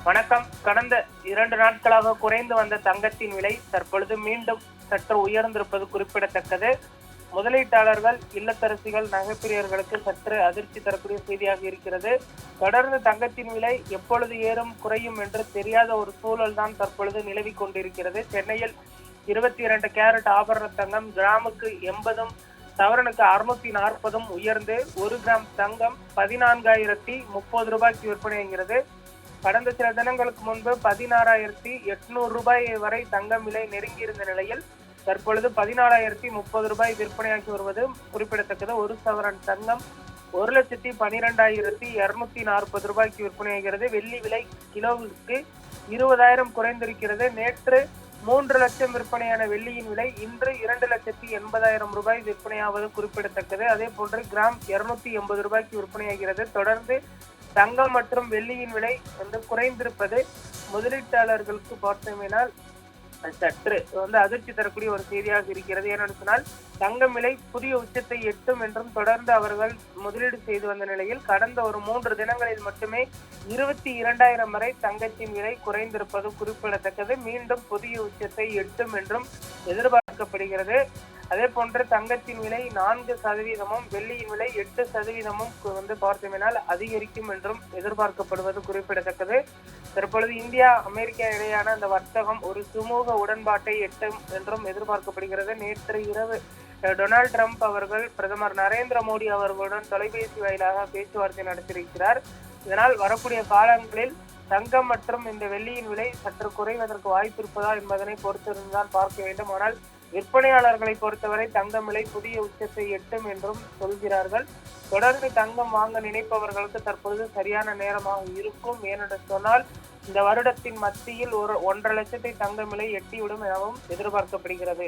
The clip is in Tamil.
வணக்கம். கடந்த 2 நாட்களாக குறைந்து வந்த தங்கத்தின் விலை தற்பொழுது மீண்டும் சற்று உயர்ந்திருப்பது குறிப்பிடத்தக்கது. முதலீட்டாளர்கள், இல்லத்தரசிகள், நகைப்பிரியர்களுக்கு சற்று அதிர்ச்சி தரக்கூடிய செய்தியாக இருக்கிறது. தொடர்ந்து தங்கத்தின் விலை எப்பொழுது ஏறும் குறையும் என்று தெரியாத ஒரு சூழல் தான் தற்பொழுது நிலவி கொண்டிருக்கிறது. சென்னையில் 22 கேரட் ஆபரண தங்கம் கிராமுக்கு 80, சவரனுக்கு 640 உயர்ந்து 1 கிராம் தங்கம் 14,030 ரூபாய்க்கு விற்பனையாகிறது. கடந்த சில தினங்களுக்கு முன்பு 16,800 ரூபாய் வரை தங்கம் விலை நெருங்கியிருந்த நிலையில் தற்பொழுது 14,030 ரூபாய் விற்பனையாகி வருவது குறிப்பிடத்தக்கது. ஒரு சவரன் தங்கம் 1,12,240 ரூபாய்க்கு விற்பனையாகிறது. வெள்ளி விலை கிலோவுக்கு 20,000 குறைந்திருக்கிறது. நேற்று 3 லட்சம் விற்பனையான வெள்ளியின் விலை இன்று 2,80,000 ரூபாய் விற்பனையாவது குறிப்பிடத்தக்கது. அதே போன்று கிராம் 280 ரூபாய்க்கு விற்பனையாகிறது. தொடர்ந்து தங்கம் மற்றும் வெள்ளியின் விலை குறைந்திருப்பது முதலீட்டாளர்களுக்கு பார்த்தோமேனால் சற்று அதிர்ச்சி தரக்கூடிய ஒரு செய்தியாக இருக்கிறது. ஏனென்று சொன்னால் தங்கம் விலை புதிய உச்சத்தை எட்டும் என்றும் தொடர்ந்து அவர்கள் முதலீடு செய்து வந்த நிலையில் கடந்த ஒரு 3 தினங்களில் மட்டுமே 22,000 வரை தங்கத்தின் விலை குறைந்திருப்பது குறிப்பிடத்தக்கது. மீண்டும் புதிய உச்சத்தை எட்டும் என்றும் எதிர்பார்க்கப்படுகிறது. அதே போன்று தங்கத்தின் விலை 4%, வெள்ளியின் விலை 8% பார்த்தோமேனால் அதிகரிக்கும் என்றும் எதிர்பார்க்கப்படுவது குறிப்பிடத்தக்கது. தற்பொழுது இந்தியா, அமெரிக்கா இடையான அந்த வர்த்தகம் ஒரு சுமூக உடன்பாட்டை எட்டும் என்றும் எதிர்பார்க்கப்படுகிறது. நேற்று இரவு டொனால்டு டிரம்ப் அவர்கள் பிரதமர் நரேந்திர மோடி அவர்களுடன் தொலைபேசி வாயிலாக பேச்சுவார்த்தை நடத்தியிருக்கிறார். இதனால் வரக்கூடிய காலங்களில் தங்கம் மற்றும் இந்த வெள்ளியின் விலை சற்று குறைவதற்கு வாய்ப்பு இருப்பதா என்பதனை பொறுத்திருந்துதான் பார்க்க வேண்டும். ஆனால் விற்பனையாளர்களை பொறுத்தவரை தங்கம் விலை புதிய உச்சத்தை எட்டும் என்றும் சொல்கிறார்கள். தொடர்ந்து தங்கம் வாங்க நினைப்பவர்களுக்கு தற்பொழுது சரியான நேரமாக இருக்கும். ஏனென்று சொன்னால் இந்த வருடத்தின் மத்தியில் 1,50,000 தங்கம் விலை எட்டிவிடும் எனவும் எதிர்பார்க்கப்படுகிறது.